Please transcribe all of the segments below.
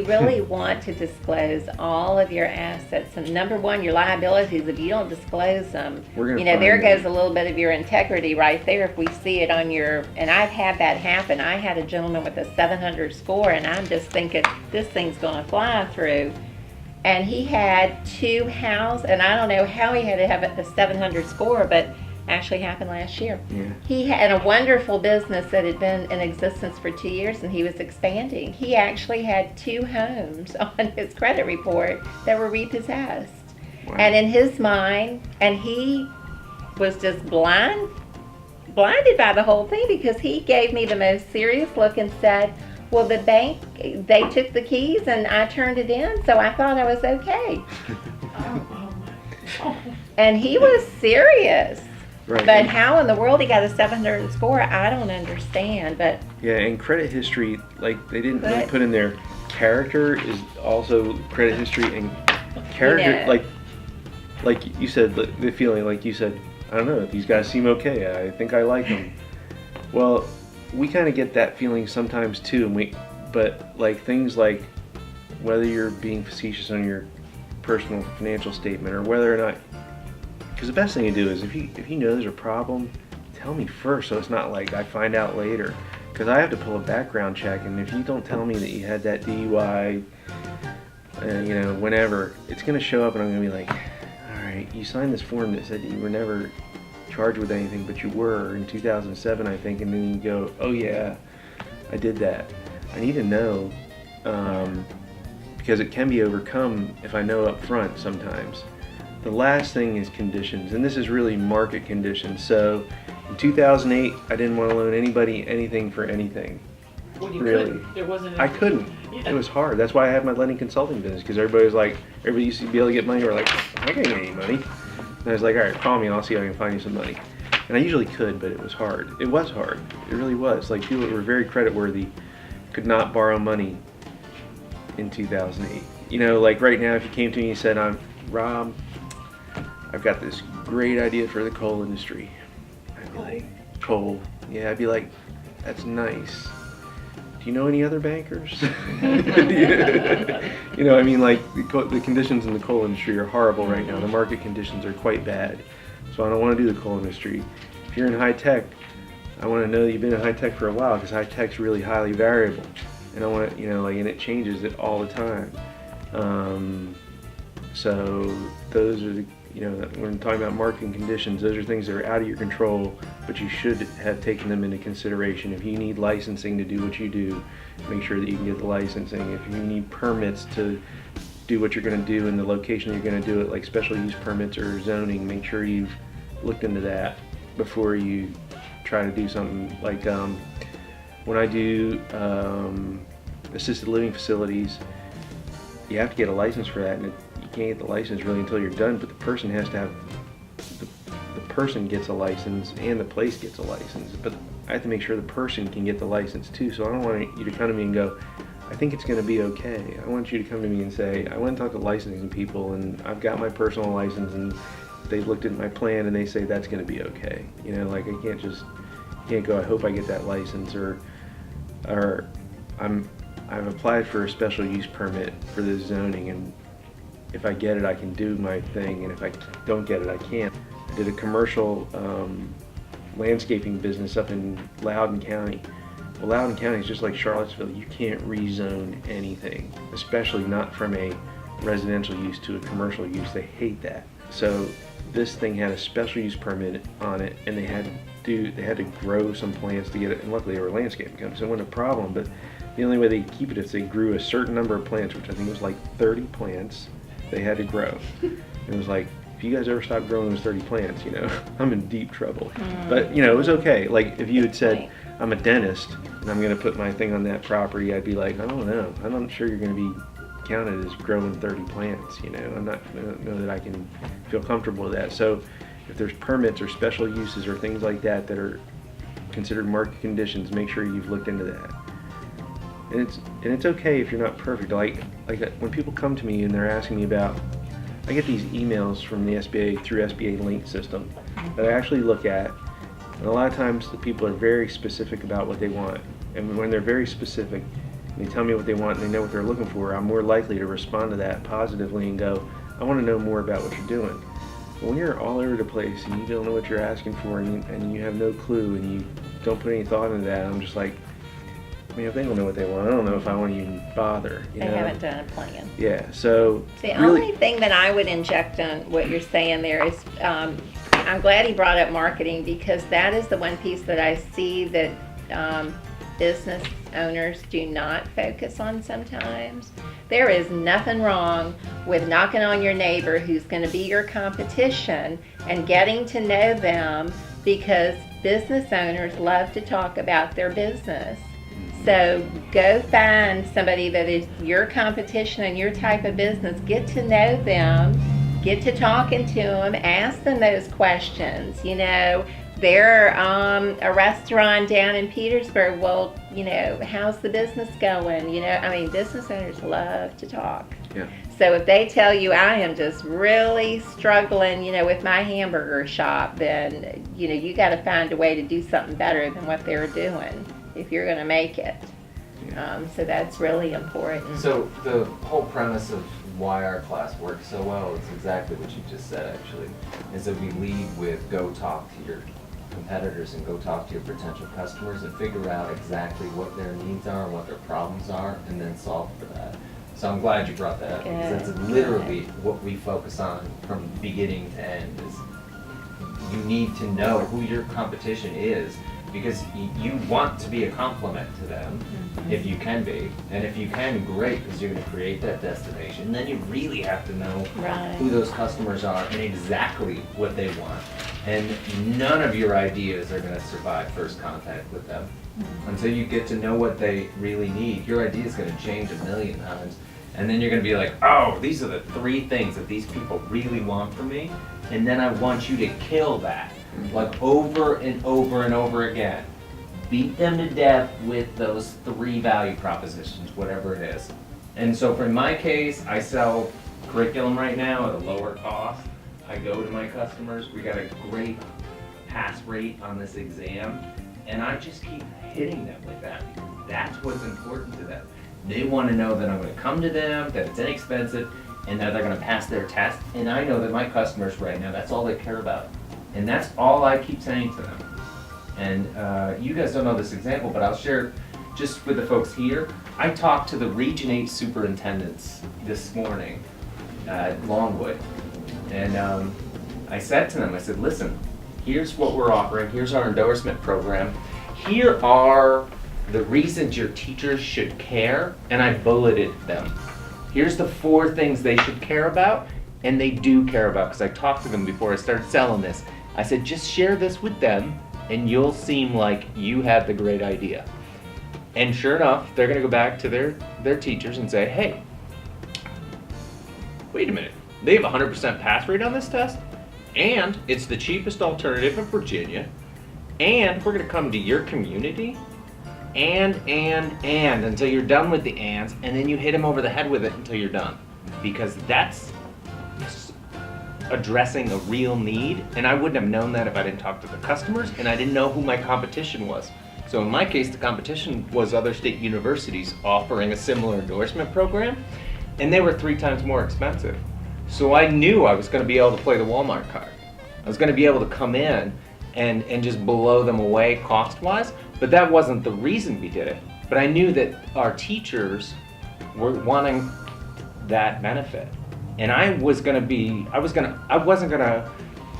really want to disclose all of your assets, and number one, your liabilities, if you don't disclose them, We're gonna you know, there find them. goes a little bit of your integrity right there if we see it on your, and I've had that happen. I had a gentleman with a 700 score, and I'm just thinking, this thing's gonna fly through. And he had 2 houses, and I don't know how he had to have a 700 score, but actually happened last year. Yeah. He had a wonderful business that had been in existence for 2 years, and he was expanding. He actually had 2 homes on his credit report that were repossessed. Wow. And in his mind, and he was just blinded by the whole thing, because he gave me the most serious look and said, well, the bank, they took the keys and I turned it in, so I thought I was okay. And he was serious. Right. But how in the world he got a 700 score, I don't understand. But Yeah, and credit history, like they didn't really But- put in there. Character is also credit history, and character, You know. like you said, the feeling, like you said, I don't know, these guys seem okay. I think I like them. Well, we kind of get that feeling sometimes too, but like things like whether you're being facetious on your personal financial statement or whether or not. Because the best thing to do is if you know there's a problem, tell me first, so it's not like I find out later. Because I have to pull a background check, and if you don't tell me that you had that DUI, you know, whenever, it's going to show up, and I'm going to be like, all right, you signed this form that said that you were never charged with anything, but you were in 2007, I think, and then you go, oh yeah, I did that. I need to know, because it can be overcome if I know up front sometimes. The last thing is conditions, and this is really market conditions. So in 2008, I didn't want to loan anybody anything for anything. Well, you Really? couldn't. There wasn't. I couldn't. Yeah. It was hard. That's why I had my lending consulting business, because everybody was like, everybody used to be able to get money. We're like, I can't get any money. And I was like, all right, call me and I'll see if I can find you some money. And I usually could, but it was hard. It was hard. It really was. Like people that were very creditworthy could not borrow money in 2008. You know, like right now, if you came to me and said, Rob, I've got this great idea for the coal industry. I'd be like, coal? Yeah, I'd be like, that's nice. Do you know any other bankers? You know, I mean, like the conditions in the coal industry are horrible right now. The market conditions are quite bad. So I don't want to do the coal industry. If you're in high tech, I want to know that you've been in high tech for a while, because high tech's really highly variable. And I want to, you know, like, and it changes it all the time. So those are the, you know, when talking about marketing conditions, those are things that are out of your control, but you should have taken them into consideration. If you need licensing to do what you do, make sure that you can get the licensing. If you need permits to do what you're going to do in the location you're going to do it, like special use permits or zoning, make sure you've looked into that before you try to do something. Like when I do assisted living facilities, you have to get a license for that, and you can't get the license really until you're done, but the person has to have, the person gets a license and the place gets a license, but I have to make sure the person can get the license too. So I don't want you to come to me and go, I think it's going to be okay. I want you to come to me and say, I went and talked to licensing people, and I've got my personal license, and they looked at my plan and they say that's going to be okay. You know, like I can't go, I hope I get that license, or I've applied for a special use permit for this zoning, and if I get it, I can do my thing, and if I don't get it, I can't. I did a commercial landscaping business up in Loudoun County. Well, Loudoun County is just like Charlottesville. You can't rezone anything, especially not from a residential use to a commercial use. They hate that. So this thing had a special use permit on it, and they had to grow some plants to get it, and luckily they were landscaping companies, so it wasn't a problem, but the only way they could keep it is if they grew a certain number of plants, which I think was like 30 plants they had to grow. It was like, if you guys ever stop growing those 30 plants, you know, I'm in deep trouble. But, you know, it was okay. Like, if you had said, I'm a dentist, and I'm going to put my thing on that property, I'd be like, I don't know. I'm not sure you're going to be counted as growing 30 plants, you know. I don't know that I can feel comfortable with that. So, if there's permits or special uses or things like that that are considered market conditions, make sure you've looked into that. And it's okay if you're not perfect. Like when people come to me and they're asking me about, I get these emails from the SBA through SBA Link system that I actually look at, and a lot of times the people are very specific about what they want. And when they're very specific, they tell me what they want and they know what they're looking for, I'm more likely to respond to that positively and go, I want to know more about what you're doing. But when you're all over the place and you don't know what you're asking for and you have no clue and you don't put any thought into that, I'm just like, man, if they don't know what they want, I don't know if I want to even bother. They haven't done a plan. Yeah, so The really, only thing that I would inject on what you're saying there is, I'm glad he brought up marketing, because that is the one piece that I see that business owners do not focus on sometimes. There is nothing wrong with knocking on your neighbor who's going to be your competition and getting to know them, because business owners love to talk about their business. So go find somebody that is your competition and your type of business. Get to know them, get to talking to them, ask them those questions. You know, they're a restaurant down in Petersburg. Well, you know, how's the business going? You know, I mean, business owners love to talk. yeah. So if they tell you, I am just really struggling, you know, with my hamburger shop, then, you know, you got to find a way to do something better than what they're doing if you're going to make it. So that's really important. So the whole premise of why our class works so well is exactly what you just said, actually, is that we lead with go talk to your competitors and go talk to your potential customers and figure out exactly what their needs are and what their problems are, and then solve for that. So I'm glad you brought that up, because that's literally what we focus on from beginning to end. Is you need to know who your competition is, because you want to be a complement to them, if you can be. And if you can, great, because you're going to create that destination. Then you really have to know who those customers are and exactly what they want. And none of your ideas are going to survive first contact with them until you get to know what they really need. Your idea is going to change a million times. And then you're going to be like, oh, these are the 3 things that these people really want from me. And then I want you to kill that, like over and over and over again. Beat them to death with those 3 value propositions, whatever it is. And so for my case, I sell curriculum right now at a lower cost. I go to my customers, we got a great pass rate on this exam, and I just keep hitting them with that, because that's what's important to them. They want to know that I'm going to come to them, that it's inexpensive, and that they're going to pass their test. And I know that my customers right now, that's all they care about. And that's all I keep saying to them. And you guys don't know this example, but I'll share just with the folks here. I talked to the Region 8 superintendents this morning at Longwood. And I said to them, I said, listen, here's what we're offering. Here's our endorsement program. Here are the reasons your teachers should care, and I bulleted them. Here's the 4 things they should care about, and they do care about, because I talked to them before I started selling this. I said, just share this with them, and you'll seem like you have the great idea. And sure enough, they're going to go back to their teachers and say, hey, wait a minute, they have a 100% pass rate on this test, and it's the cheapest alternative in Virginia, and we're going to come to your community, and until you're done with the ands, and then you hit them over the head with it until you're done. Because that's addressing a real need, and I wouldn't have known that if I didn't talk to the customers, and I didn't know who my competition was. So in my case, the competition was other state universities offering a similar endorsement program, and they were 3 times more expensive. So I knew I was going to be able to play the Walmart card. I was going to be able to come in and just blow them away cost-wise, but that wasn't the reason we did it. But I knew that our teachers were wanting that benefit. And I wasn't gonna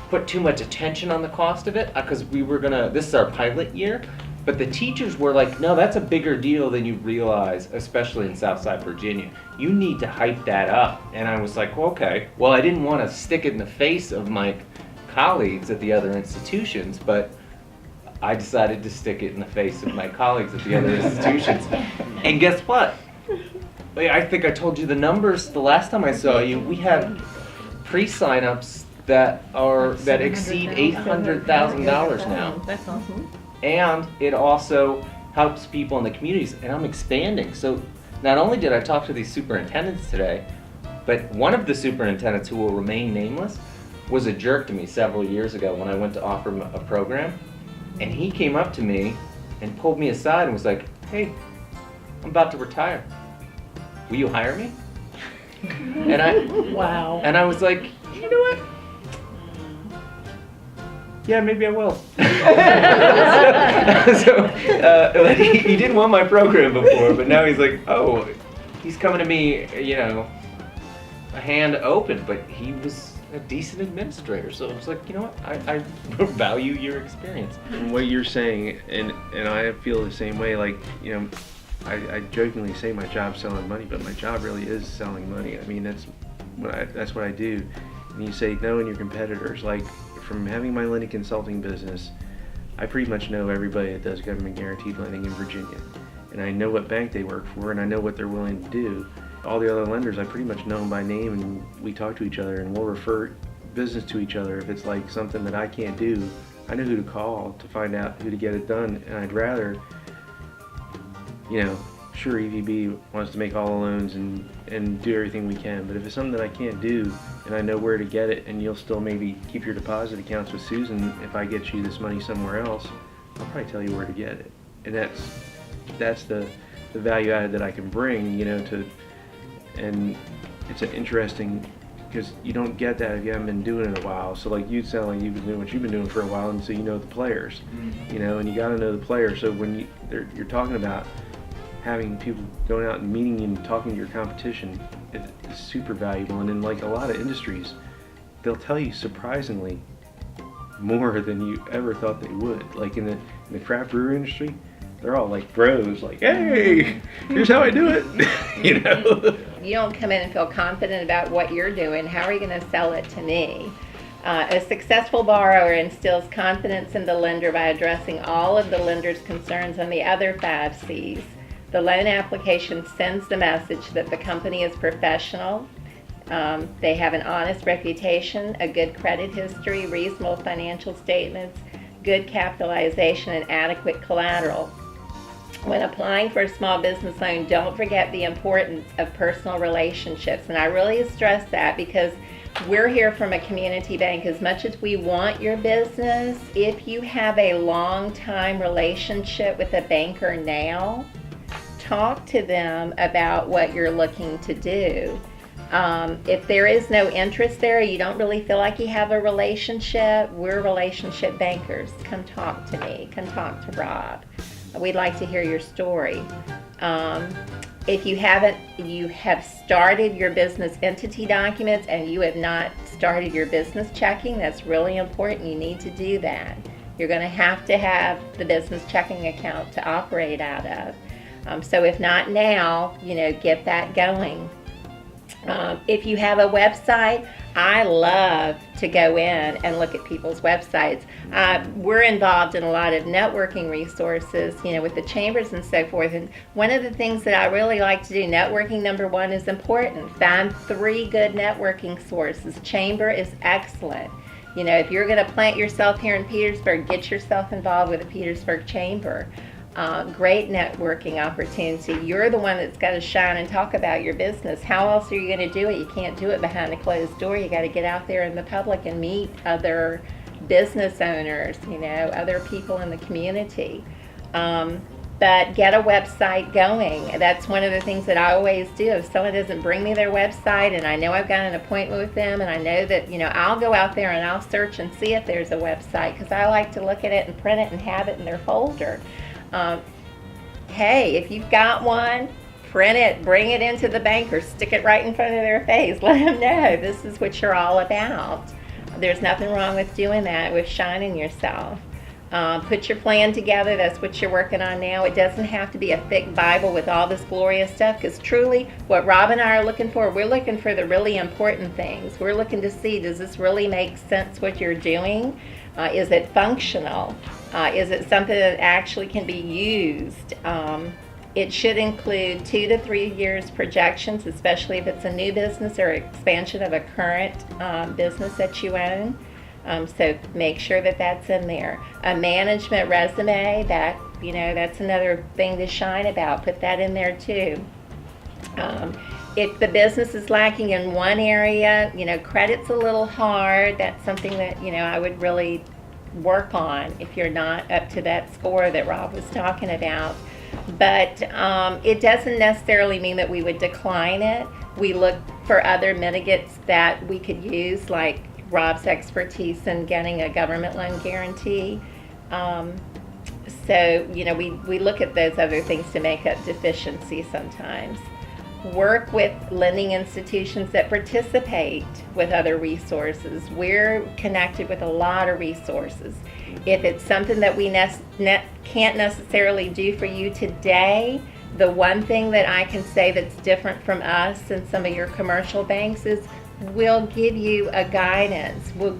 put too much attention on the cost of it, because this is our pilot year, but the teachers were like, no, that's a bigger deal than you realize, especially in Southside Virginia. You need to hype that up. And I was like, well, okay. Well, I didn't want to stick it in the face of my colleagues at the other institutions, but I decided to stick it in the face of my colleagues at the other institutions. And guess what? I think I told you the numbers the last time I saw you. We have pre-signups that exceed $800,000 now. That's awesome. And it also helps people in the communities, and I'm expanding. So not only did I talk to these superintendents today, but one of the superintendents, who will remain nameless, was a jerk to me several years ago when I went to offer him a program. And he came up to me and pulled me aside and was like, hey, I'm about to retire. Will you hire me? And I was like, you know what? Yeah, maybe I will. Like, he didn't want my program before, but now he's like, oh, he's coming to me, a hand open, but he was a decent administrator. So I was like, you know what? I value your experience. And what you're saying, and I feel the same way, like, I jokingly say my job's selling money, but my job really is selling money. I mean, that's what I do. And you say knowing your competitors, like from having my lending consulting business, I pretty much know everybody that does government guaranteed lending in Virginia. And I know what bank they work for, and I know what they're willing to do. All the other lenders, I pretty much know them by name, and we talk to each other, and we'll refer business to each other. If it's like something that I can't do, I know who to call to find out who to get it done. And I'd rather, sure, EVB wants to make all the loans and do everything we can, but if it's something that I can't do and I know where to get it, and you'll still maybe keep your deposit accounts with Susan, if I get you this money somewhere else, I'll probably tell you where to get it. And that's the value added that I can bring, and it's an interesting, because you don't get that if you haven't been doing it a while. So like you sound like you've been doing what you've been doing for a while, and so you know the players, and you got to know the players. So when you're talking about having people going out and meeting and talking to your competition, is super valuable. And in like a lot of industries, they'll tell you surprisingly more than you ever thought they would. Like in the craft brewer industry, they're all like bros, like, hey, here's how I do it. You don't come in and feel confident about what you're doing. How are you going to sell it to me? A successful borrower instills confidence in the lender by addressing all of the lender's concerns on the other 5 C's. The loan application sends the message that the company is professional, they have an honest reputation, a good credit history, reasonable financial statements, good capitalization, and adequate collateral. When applying for a small business loan, don't forget the importance of personal relationships. And I really stress that, because we're here from a community bank. As much as we want your business, if you have a long-time relationship with a banker now, talk to them about what you're looking to do. If there is no interest there, you don't really feel like you have a relationship, we're relationship bankers. Come talk to me. Come talk to Rob. We'd like to hear your story. If you have started your business entity documents and you have not started your business checking, that's really important. You need to do that. You're going to have the business checking account to operate out of. So if not now, get that going. If you have a website, I love to go in and look at people's websites. We're involved in a lot of networking resources, with the chambers and so forth. And one of the things that I really like to do, networking, number 1, is important. Find 3 good networking sources. Chamber is excellent. If you're going to plant yourself here in Petersburg, get yourself involved with the Petersburg Chamber. Great networking opportunity. You're the one that's got to shine and talk about your business. How else are you going to do it? You can't do it behind a closed door. You got to get out there in the public and meet other business owners, other people in the community. But get a website going. That's one of the things that I always do. If someone doesn't bring me their website and I know I've got an appointment with them, and I know that, I'll go out there and I'll search and see if there's a website, because I like to look at it and print it and have it in their folder. Hey, if you've got one, print it, bring it into the bank, or stick it right in front of their face. Let them know this is what you're all about. There's nothing wrong with doing that, with shining yourself. Put your plan together. That's what you're working on now. It doesn't have to be a thick Bible with all this glorious stuff, because truly what Rob and I are looking for, we're looking for the really important things. We're looking to see, does this really make sense what you're doing? Is it functional? Is it something that actually can be used? It should include 2 to 3 years projections, especially if it's a new business or expansion of a current business that you own. So make sure that that's in there. A management resume, that's another thing to shine about. Put that in there too. If the business is lacking in one area, credit's a little hard. That's something that, I would really work on if you're not up to that score that Rob was talking about. But it doesn't necessarily mean that we would decline it. We look for other mitigants that we could use, like Rob's expertise in getting a government loan guarantee. So, we look at those other things to make up deficiency sometimes. Work with lending institutions that participate with other resources. We're connected with a lot of resources. If it's something that we can't necessarily do for you today, the one thing that I can say that's different from us and some of your commercial banks is we'll give you a guidance. We'll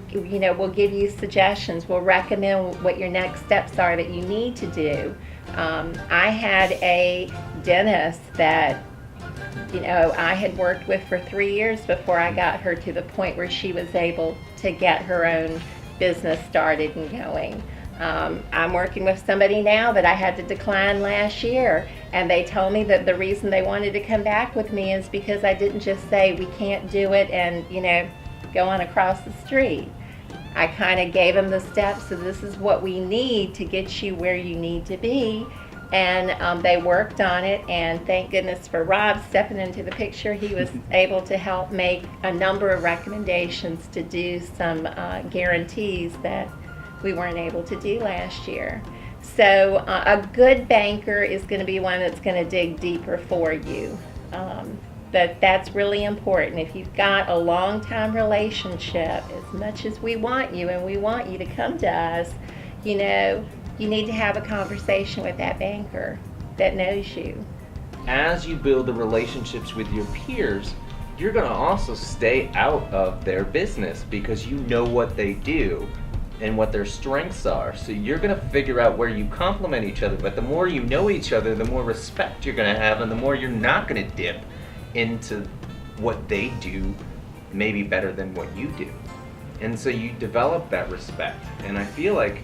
give you suggestions. We'll recommend what your next steps are that you need to do. I had a dentist that I had worked with for 3 years before I got her to the point where she was able to get her own business started and going. I'm working with somebody now that I had to decline last year, and they told me that the reason they wanted to come back with me is because I didn't just say we can't do it and go on across the street. I kind of gave them the steps, so this is what we need to get you where you need to be. And they worked on it, and thank goodness for Rob stepping into the picture. He was able to help make a number of recommendations to do some guarantees that we weren't able to do last year. So a good banker is going to be one that's going to dig deeper for you. That's really important. If you've got a long-time relationship, as much as we want you and we want you to come to us, you need to have a conversation with that banker that knows you. As you build the relationships with your peers, you're going to also stay out of their business because you know what they do and what their strengths are. So you're going to figure out where you complement each other. But the more you know each other, the more respect you're going to have, and the more you're not going to dip into what they do maybe better than what you do. And so you develop that respect. And I feel like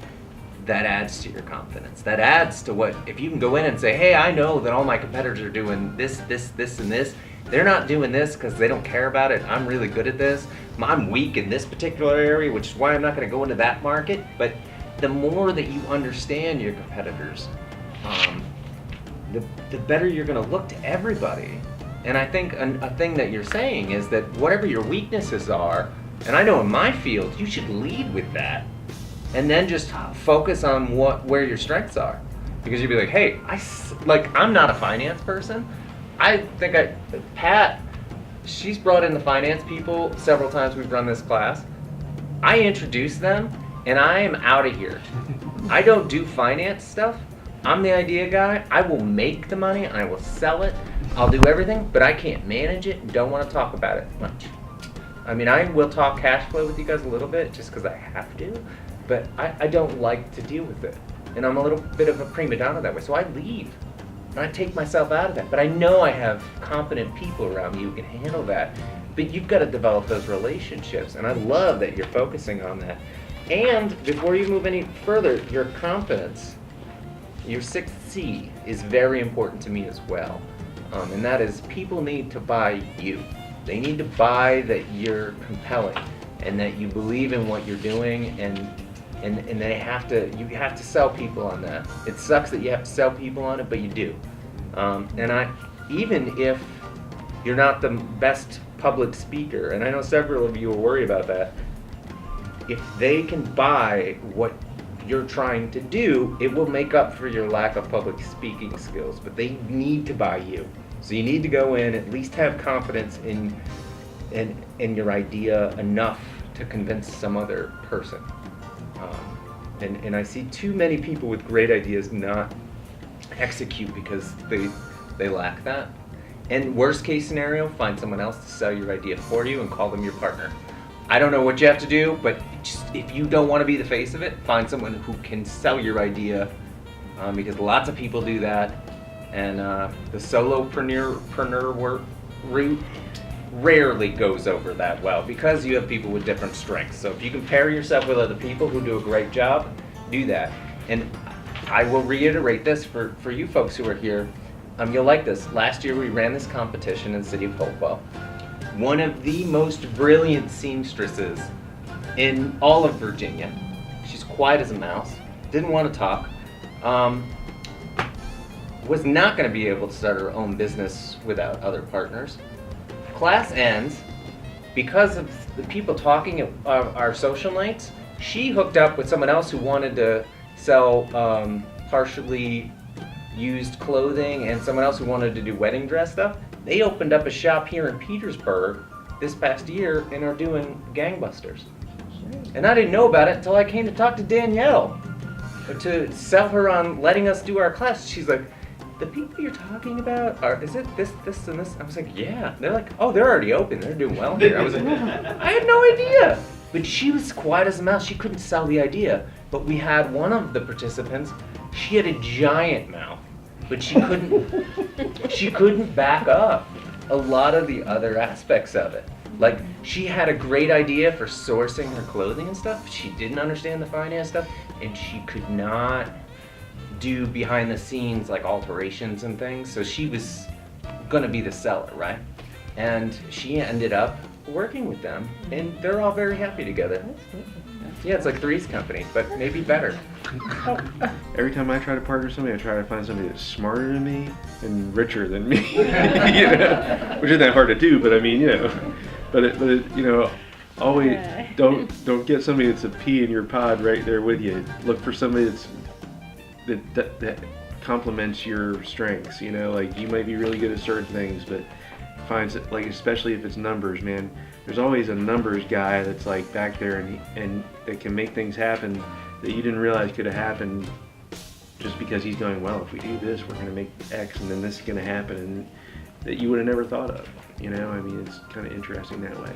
that adds to your confidence. That adds to what, if you can go in and say, hey, I know that all my competitors are doing this, and this. They're not doing this because they don't care about it. I'm really good at this. I'm weak in this particular area, which is why I'm not going to go into that market. But the more that you understand your competitors, the better you're going to look to everybody. And I think a thing that you're saying is that whatever your weaknesses are, and I know in my field, you should lead with that. And then just focus on where your strengths are. Because you'd be like, hey, I'm not a finance person. I think Pat, she's brought in the finance people several times we've run this class. I introduce them, and I am out of here. I don't do finance stuff. I'm the idea guy. I will make the money. I will sell it. I'll do everything, but I can't manage it and don't want to talk about it much. I mean, I will talk cash flow with you guys a little bit just because I have to. But I don't like to deal with it. And I'm a little bit of a prima donna that way. So I leave. And I take myself out of that. But I know I have competent people around me who can handle that. But you've got to develop those relationships. And I love that you're focusing on that. And before you move any further, your confidence, your 6th C, is very important to me as well. And that is, people need to buy you. They need to buy that you're compelling and that you believe in what you're doing, and you have to sell people on that. It sucks that you have to sell people on it, but you do. Even if you're not the best public speaker, and I know several of you will worry about that, if they can buy what you're trying to do, it will make up for your lack of public speaking skills, but they need to buy you. So you need to go in, at least have confidence in your idea enough to convince some other person. And I see too many people with great ideas not execute because they lack that. And worst case scenario, find someone else to sell your idea for you and call them your partner. I don't know what you have to do, but just, if you don't want to be the face of it, find someone who can sell your idea, because lots of people do that. And the solopreneur route rarely goes over that well because you have people with different strengths. So if you can pair yourself with other people who do a great job, do that. And I will reiterate this for you folks who are here. You'll like this. Last year we ran this competition in the city of Hopewell. One of the most brilliant seamstresses in all of Virginia. She's quiet as a mouse. Didn't want to talk. was not going to be able to start her own business without other partners. Class ends. Because of the people talking at our social nights, she hooked up with someone else who wanted to sell partially used clothing and someone else who wanted to do wedding dress stuff. They opened up a shop here in Petersburg this past year and are doing gangbusters. And I didn't know about it until I came to talk to Danielle to sell her on letting us do our class. She's like, the people you're talking about, is it this, and this? I was like, yeah. They're like, oh, they're already open. They're doing well here. I was like, I had no idea. But she was quiet as a mouse. She couldn't sell the idea. But we had one of the participants, she had a giant mouth, but she couldn't back up a lot of the other aspects of it. Like, she had a great idea for sourcing her clothing and stuff. She didn't understand the finance stuff, and she could not do behind the scenes like alterations and things. So she was gonna be the seller, right? And she ended up working with them, and they're all very happy together. Yeah, it's like Three's Company, but maybe better. Every time I try to partner with somebody, I try to find somebody that's smarter than me and richer than me. You know? Which isn't that hard to do, but I mean, you know. But you know, always don't get somebody that's a pea in your pod right there with you. Look for somebody that complements your strengths. You know, like you might be really good at certain things, but finds it, like, especially if it's numbers, man. There's always a numbers guy that's like back there and that can make things happen that you didn't realize could have happened just because he's going, well, if we do this, we're going to make X, and then this is going to happen, and that you would have never thought of. You know, I mean, it's kind of interesting that way.